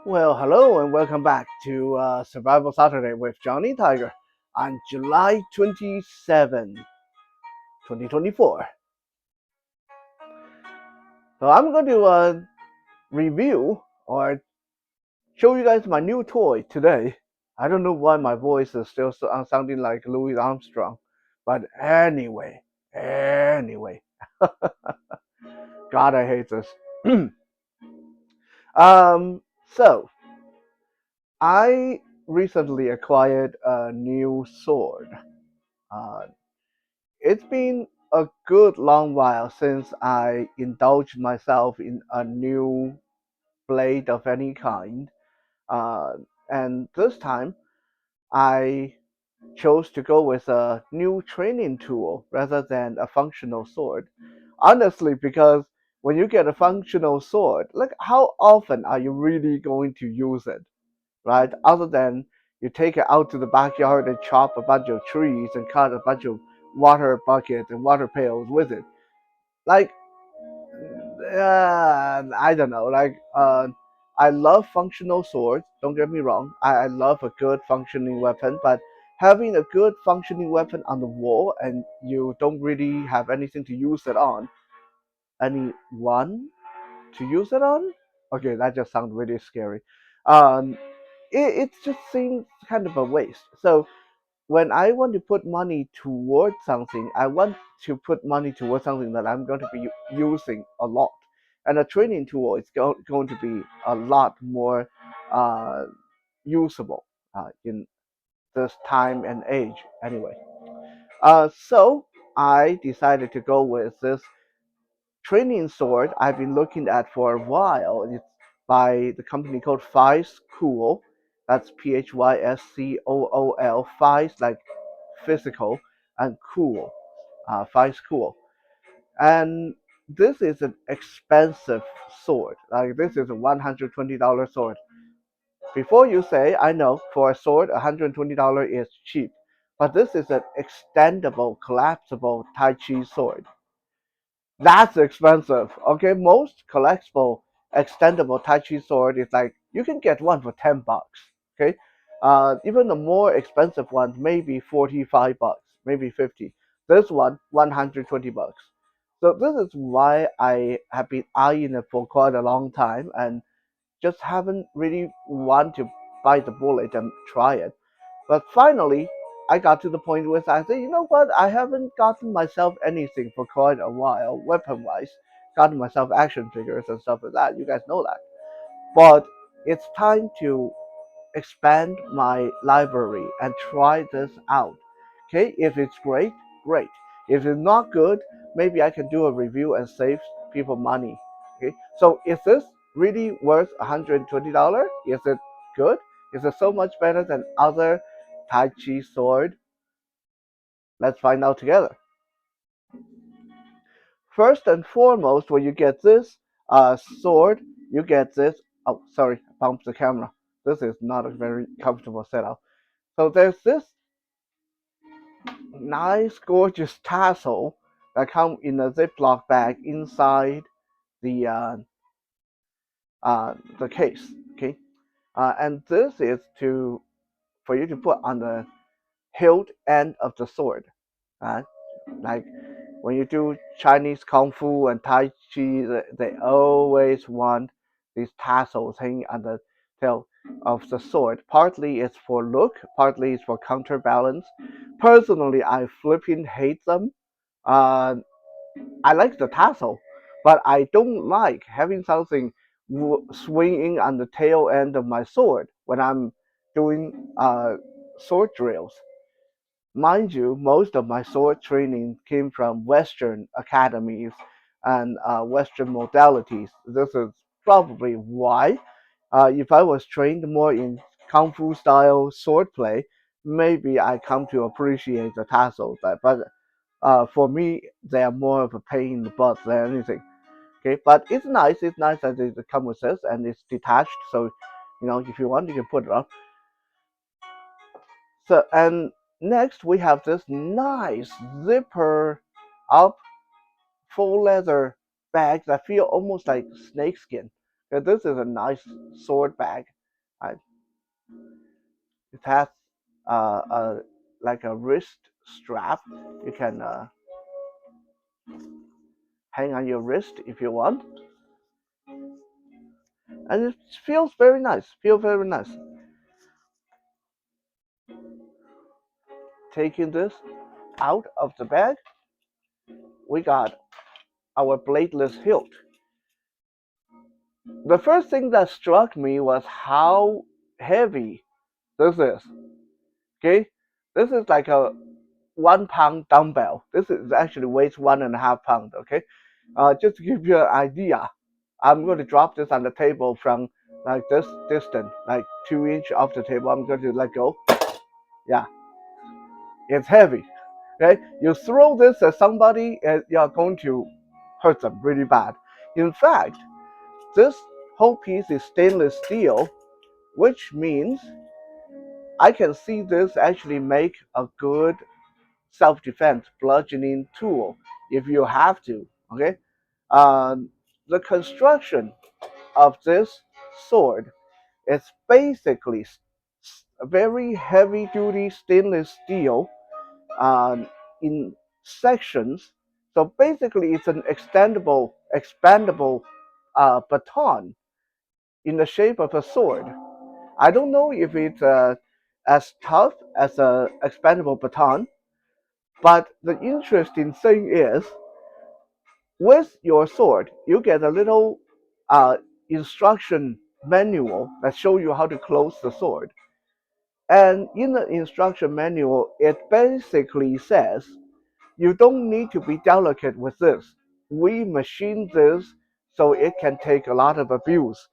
Well, hello and welcome back to Survival Saturday with Johnny Tiger on July 27, 2024. So I'm going to review or show you guys my new toy today. I don't know why my voice is still sounding like Louis Armstrong, but anyway, God, I hate this. um, so I recently acquired a new sword. Uh, It's been a good long while since I indulged myself in a new blade of any kind. Uh, and this time I chose to go with a new training tool rather than a functional sword. Honestly, because when you get a functional sword, like how often are you really going to use it, right? Other than you take it out to the backyard and chop a bunch of trees and cut a bunch of water buckets and water pails with it. Like, I don't know. I love functional swords. Don't get me wrong. I love a good functioning weapon, but having a good functioning weapon on the wall and you don't really have anything to use it on, anyone to use it on? Okay, that just sounds really scary. Um, it just seems kind of a waste. So when I want to put money towards something, I want to put money towards something that I'm going to be using a lot. And a training tool is going to be a lot more uh, usable in this time and age, anyway. So I decided to go with this training sword I've been looking at for a while. It's by the company called PhysCool. That's PhysCool. Phys like physical and cool. PhysCool. And this is an expensive sword. Like this is a $120 sword. Before you say, I know for a sword, $120 is cheap, but this is an extendable, collapsible Tai Chi sword. That's expensive. Okay, most collectible extendable Tai Chi sword is like you can get one for $10. Okay, even the more expensive ones maybe $45, maybe 50. This one $120. So this is why I have been eyeing it for quite a long time and just haven't really want to bite the bullet and try it. But finally, I got to the point where I said, you know what? I haven't gotten myself anything for quite a while, weapon wise. Gotten myself action figures and stuff like that. You guys know that. But it's time to expand my library and try this out. Okay, if it's great, great. If it's not good, maybe I can do a review and save people money. Okay, so is this really worth $120? Is it good? Is it so much better than other Tai Chi sword? Let's find out together. First and foremost, when you get this sword, you get this. Oh, sorry, I bumped the camera. This is not a very comfortable setup. So there's this nice, gorgeous tassel that come in a Ziploc bag inside the uh, the case. Okay, and this is to for you to put on the hilt end of the sword. Uh, like when you do Chinese kung fu and Tai Chi, they always want these tassels hanging on the tail of the sword. Partly it's for look, partly it's for counterbalance. Personally, I flipping hate them. Uh, I like the tassel, but I don't like having something swinging on the tail end of my sword when I'm doing sword drills. Mind you, most of my sword training came from Western academies and Western modalities. This is probably why. If I was trained more in Kung Fu style swordplay, maybe I come to appreciate the tassels. But for me, they are more of a pain in the butt than anything. Okay, but it's nice. It's nice that it comes with this and it's detached. So, if you want, you can put it on. So and next we have this nice zipper up full leather bag that feel almost like snakeskin. Yeah, this is a nice sword bag. Uh, it has a like a wrist strap. You can hang on your wrist if you want, and it feels very nice. Feel very nice. Taking this out of the bag, we got our bladeless hilt. The first thing that struck me was how heavy this is. Okay, this is like a 1 pound dumbbell. This is actually weighs 1.5 pounds. Okay, just to give you an idea, I'm going to drop this on the table from like this distance, like 2 inch off the table. I'm going to let go. Yeah, it's heavy. Okay, you throw this at somebody, and you're going to hurt them really bad. In fact, this whole piece is stainless steel, which means I can see this actually make a good self-defense bludgeoning tool if you have to. Okay, the construction of this sword is basically a very heavy-duty stainless steel um, in sections. So basically, it's an expandable baton in the shape of a sword. I don't know if it's as tough as a expandable baton, but the interesting thing is, with your sword, you get a little uh, instruction manual that show you how to close the sword. And in the instruction manual, it basically says you don't need to be delicate with this. We machine this so it can take a lot of abuse.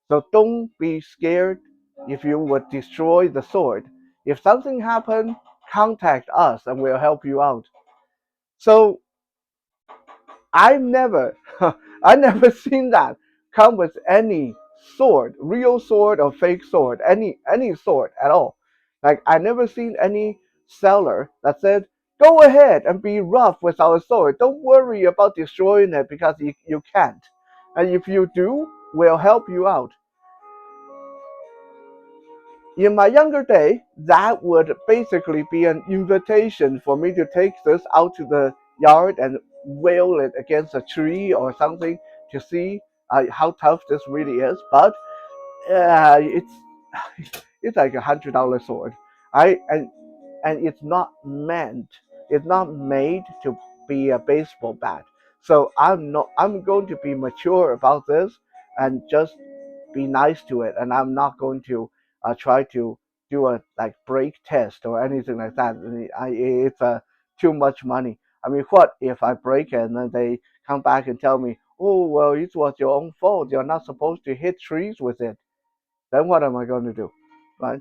So don't be scared if you would destroy the sword. If something happens, contact us and we'll help you out. So I never, I never seen that come with any sword, real sword or fake sword, any sword at all. Like I never seen any seller that said, "Go ahead and be rough with our sword. Don't worry about destroying it because you can't. And if you do, we'll help you out." In my younger day, that would basically be an invitation for me to take this out to the yard and wail it against a tree or something to see how tough this really is. But it's it's like $100 sword. I and it's not made to be a baseball bat. So I'm going to be mature about this and just be nice to it, and I'm not going to try to do a like break test or anything like that. It's too much money. I mean, what if I break it and then they come back and tell me, "Oh well, it was your own fault. You're not supposed to hit trees with it." Then what am I going to do, right?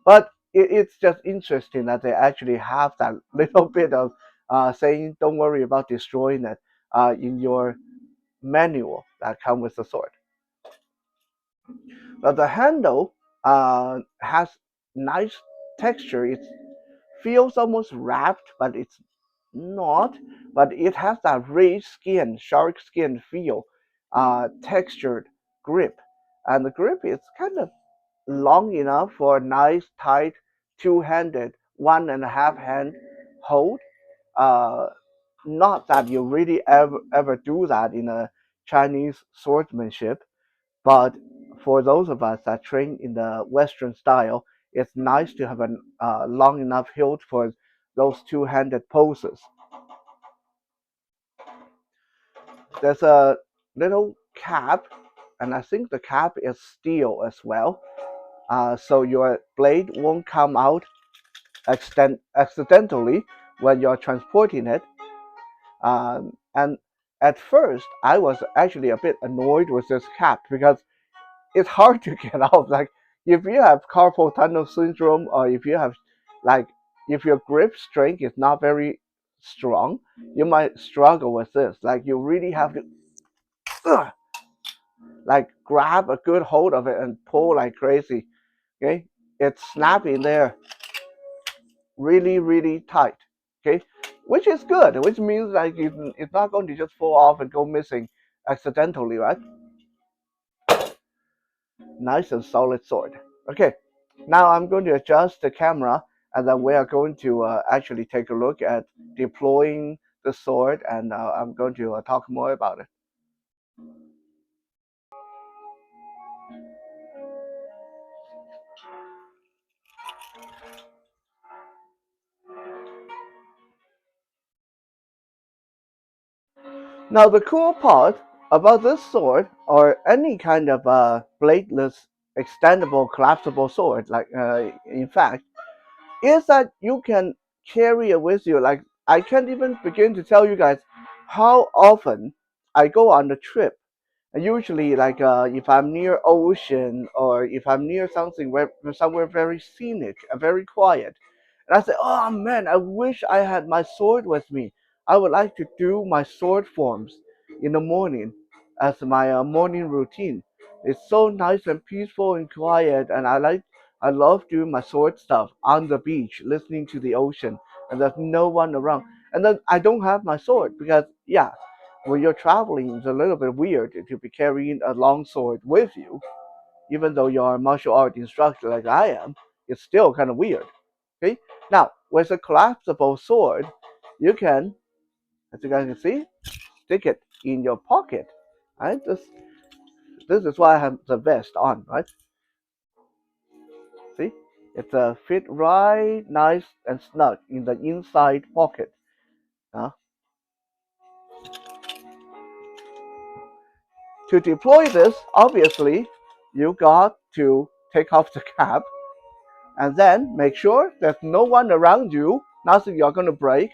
But it's just interesting that they actually have that little bit of saying, "Don't worry about destroying it," in your manual that come with the sword. But the handle has nice texture. It feels almost wrapped, but it's not. But it has that raised skin, shark skin feel, textured grip. And the grip is kind of long enough for a nice, tight, two-handed, 1.5 hand hold. Uh, Not that you really ever do that in a Chinese swordsmanship, but for those of us that train in the Western style, it's nice to have a long enough hilt for those two-handed poses. There's a little cap, and I think the cap is steel as well, so your blade won't come out accidentally when you're transporting it. And at first, I was actually a bit annoyed with this cap because it's hard to get off. Like if you have carpal tunnel syndrome, or if you have like if your grip strength is not very strong, you might struggle with this. Like you really have to uh, like grab a good hold of it and pull like crazy. Okay, it's snapping there really tight. Okay, which is good, which means like it's not going to just fall off and go missing accidentally, right? nice and solid sword. Okay, now I'm going to adjust the camera, and then we are going to actually take a look at deploying the sword, and I'm going to talk more about it. Now, the cool part about this sword, or any kind of bladeless, extendable, collapsible sword, like in fact, is that you can carry it with you. Like, I can't even begin to tell you guys how often I go on the trip. And usually, like if I'm near ocean or if I'm near something where somewhere very scenic and very quiet, and I say, "Oh man, I wish I had my sword with me. I would like to do my sword forms in the morning as my morning routine. It's so nice and peaceful and quiet, and I love doing my sword stuff on the beach, listening to the ocean, and there's no one around. And then I don't have my sword because, yeah, when you're traveling, it's a little bit weird to be carrying a long sword with you, even though you're a martial art instructor like I am. It's still kind of weird. Okay. Now, with a collapsible sword, you can, as you guys can see, stick it in your pocket. Right. This is why I have the vest on. Right. See, it's fit right, nice and snug in the inside pocket. Uh, to deploy this, obviously, you got to take off the cap and then make sure there's no one around you, nothing you're going to break,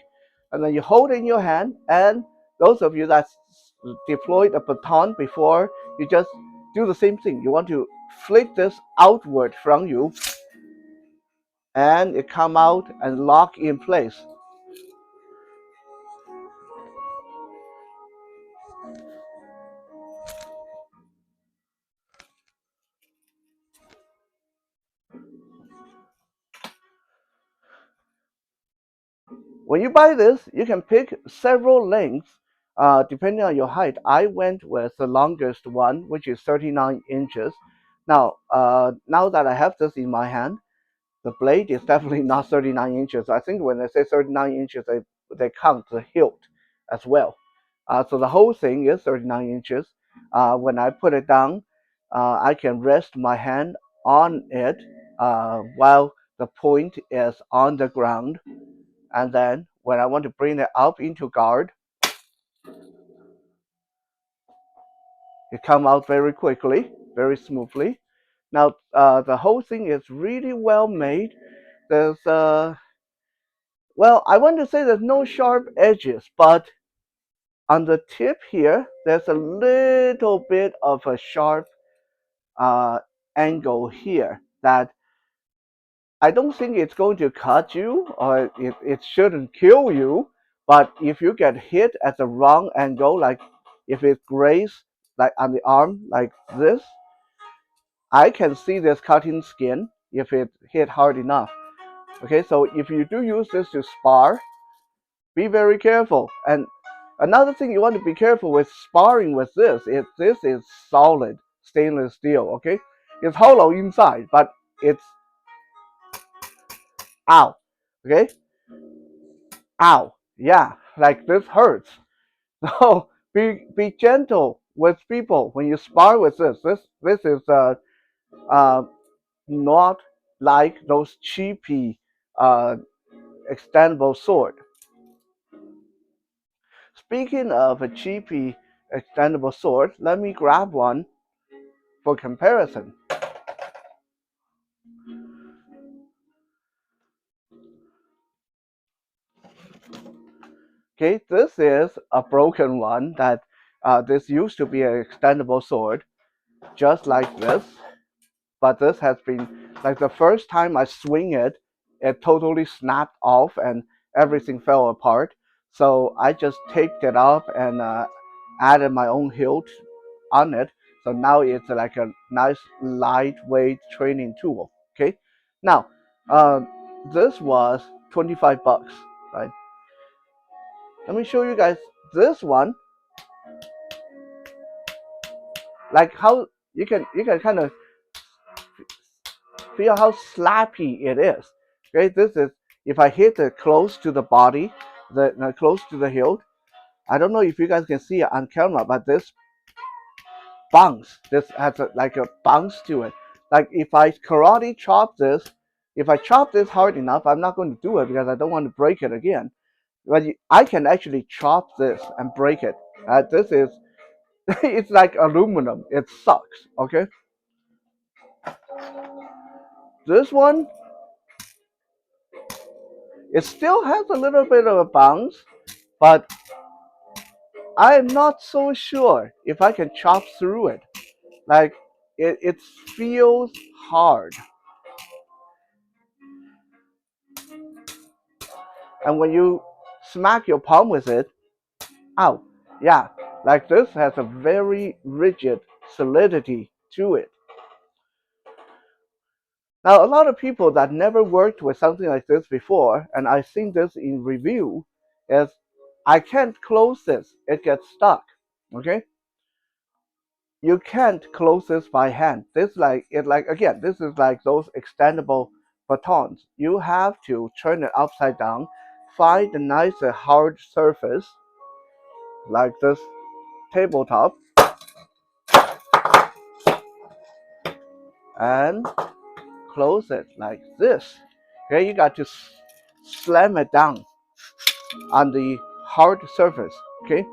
and then you hold it in your hand. And those of you that deployed a baton before, you just do the same thing. You want to flick this outward from you, and it come out and lock in place. When you buy this, you can pick several lengths depending on your height. I went with the longest one, which is 39 inches. Now that I have this in my hand, the blade is definitely not 39 inches. I think when they say 39 inches, they count the hilt as well. So the whole thing is 39 inches. When I put it down, I can rest my hand on it while the point is on the ground. And then when I want to bring it up into guard, it come out very quickly, very smoothly. Now, the whole thing is really well made. There's well, I want to say there's no sharp edges, but on the tip here, there's a little bit of a sharp uh, angle here that I don't think it's going to cut you, or it shouldn't kill you. But if you get hit at the wrong angle, like if it grazes like on the arm like this, I can see this cutting skin if it hit hard enough. Okay, so if you do use this to spar, be very careful. And another thing you want to be careful with sparring with this is solid stainless steel. Okay, it's hollow inside, but it's ow. Okay, ow. Yeah, like this hurts. So be gentle with people when you spar with this. This is uh not like those cheapy uh extendable sword. Speaking of a cheapy extendable sword, let me grab one for comparison. Okay, this is a broken one that this used to be an extendable sword, just like this. But this has been like the first time I swing it, it totally snapped off and everything fell apart. So I just taped it up and added my own hilt on it. So now it's like a nice lightweight training tool. Okay, now uh, this was 25 bucks, right? Let me show you guys this one, like how you can kind of feel how slappy it is. Okay, this is if I hit it close to the body, close to the hilt. I don't know if you guys can see it on camera, but this bounce, this has like a bounce to it. Like if I karate chop this, if I chop this hard enough, I'm not going to do it because I don't want to break it again. But I can actually chop this and break it. This is, it's like aluminum. It sucks. Okay. This one, it still has a little bit of a bounce, but I'm not so sure if I can chop through it. Like it feels hard. And when you smack your palm with it, ow, yeah, like this has a very rigid solidity to it. Now, a lot of people that never worked with something like this before, and I've seen this in review, is I can't close this, it gets stuck. Okay? You can't close this by hand. This like it like again, this is like those extendable batons. You have to turn it upside down, find a nice hard surface like this tabletop, and close it like this. Okay, you got to slam it down on the hard surface. Okay,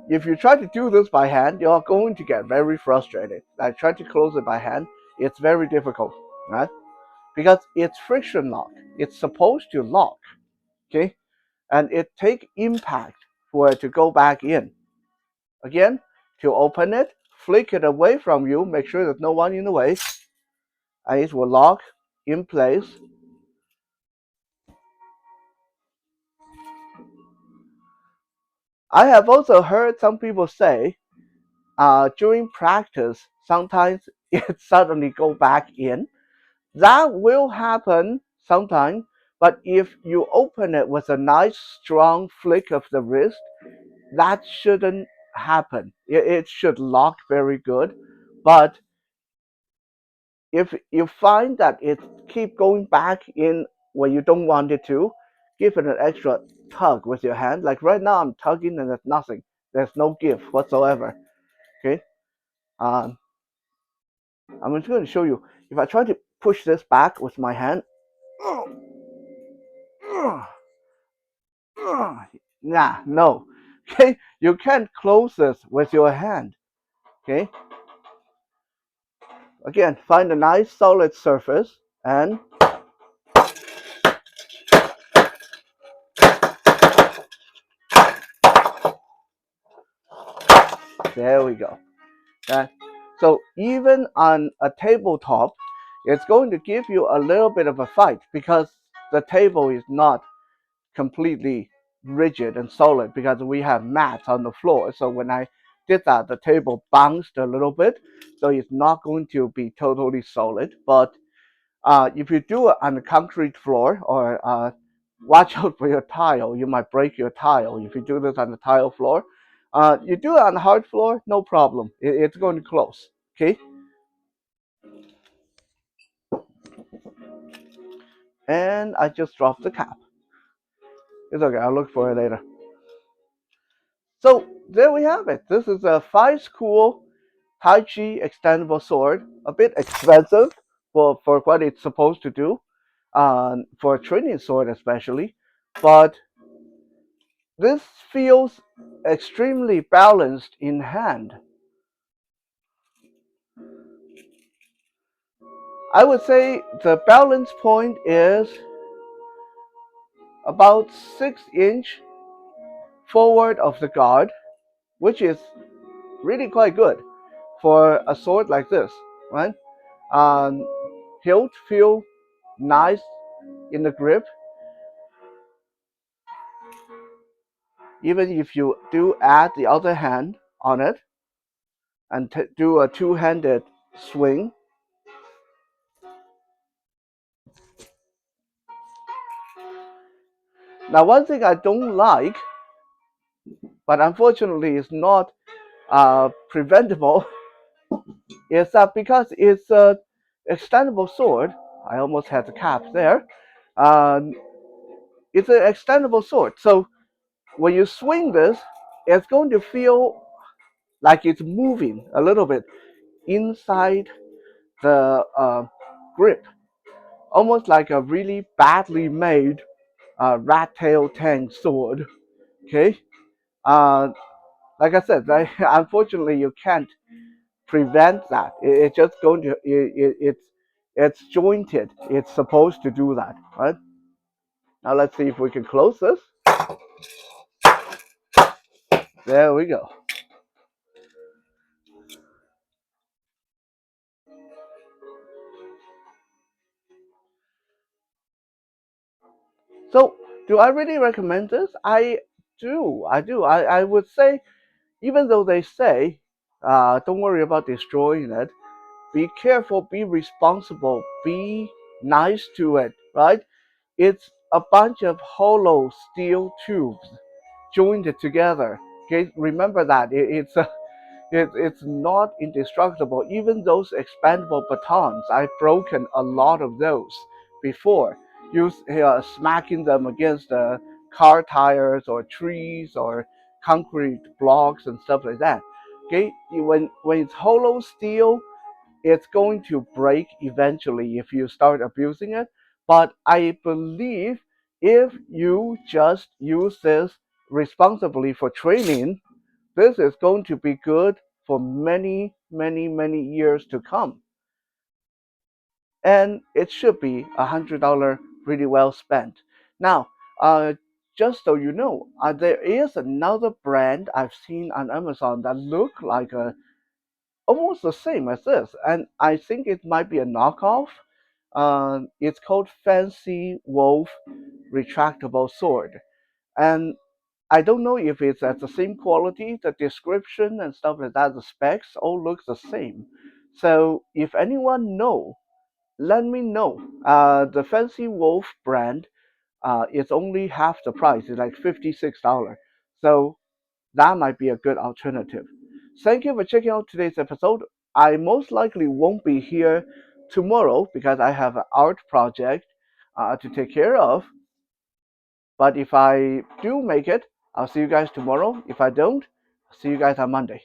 if you try to do this by hand, you're going to get very frustrated. Like try to close it by hand, it's very difficult, right? Because it's friction lock. It's supposed to lock, okay? And it take impact for it to go back in. Again, to open it, flick it away from you, make sure there's no one in the way, and it will lock in place. I have also heard some people say during practice, sometimes it suddenly go back in. That will happen sometimes, but if you open it with a nice strong flick of the wrist, that shouldn't happen. It should lock very good, but if you find that it keep going back in where you don't want it to, give it an extra tug with your hand. Like right now, I'm tugging and there's nothing. There's no give whatsoever. Okay. Um, I'm just going to show you. If I try to push this back with my hand, nah, no. Okay, you can't close this with your hand. Okay. Again, find a nice solid surface and there we go. Okay. So even on a tabletop, it's going to give you a little bit of a fight because the table is not completely rigid and solid because we have mats on the floor. So when I did that, the table bounced a little bit. So it's not going to be totally solid. But if you do it on a concrete floor or watch out for your tile, you might break your tile. If you do this on the tile floor, you do it on the hard floor, no problem. It's going to close. Okay. And I just dropped the cap. It's okay, I'll look for it later. So there we have it. This is a PhysCool Tai Chi extendable sword. A bit expensive for what it's supposed to do, for a training sword especially. But this feels extremely balanced in hand. I would say the balance point is about 6 inch forward of the guard, which is really quite good for a sword like this, right? Um, hilt feel nice in the grip. Even if you do add the other hand on it and do a two-handed swing. Now, one thing I don't like, but unfortunately is not preventable, is that because it's a extendable sword, I almost had the cap there. Um, it's an extendable sword. So when you swing this, it's going to feel like it's moving a little bit inside the grip, almost like a really badly made rat tail tank sword. Okay, uh, like I said, unfortunately you can't prevent that. It's just going to it's jointed. It's supposed to do that, right? Now let's see if we can close this. There we go. So, do I really recommend this? I do. I do. I would say, even though they say, don't worry about destroying it, be careful, be responsible, be nice to it, right? It's a bunch of hollow steel tubes joined together. Okay, remember that it's not indestructible. Even those expandable batons, I've broken a lot of those before. Smacking them against car tires or trees or concrete blocks and stuff like that. Okay, when it's hollow steel, it's going to break eventually if you start abusing it. But I believe if you just use this responsibly for training, this is going to be good for many, many, many years to come. And it should be $100 really well spent. Now, just so you know, there is another brand I've seen on Amazon that look like almost the same as this, and I think it might be a knockoff. It's called Fancy Wolf Retractable Sword, and I don't know if it's at the same quality, the description and stuff like that, the specs all looks the same. So if anyone know, let me know. The Fancy Wolf brand is only half the price. It's like $56. So that might be a good alternative. Thank you for checking out today's episode. I most likely won't be here tomorrow because I have an art project to take care of. But if I do make it, I'll see you guys tomorrow. If I don't, I'll see you guys on Monday.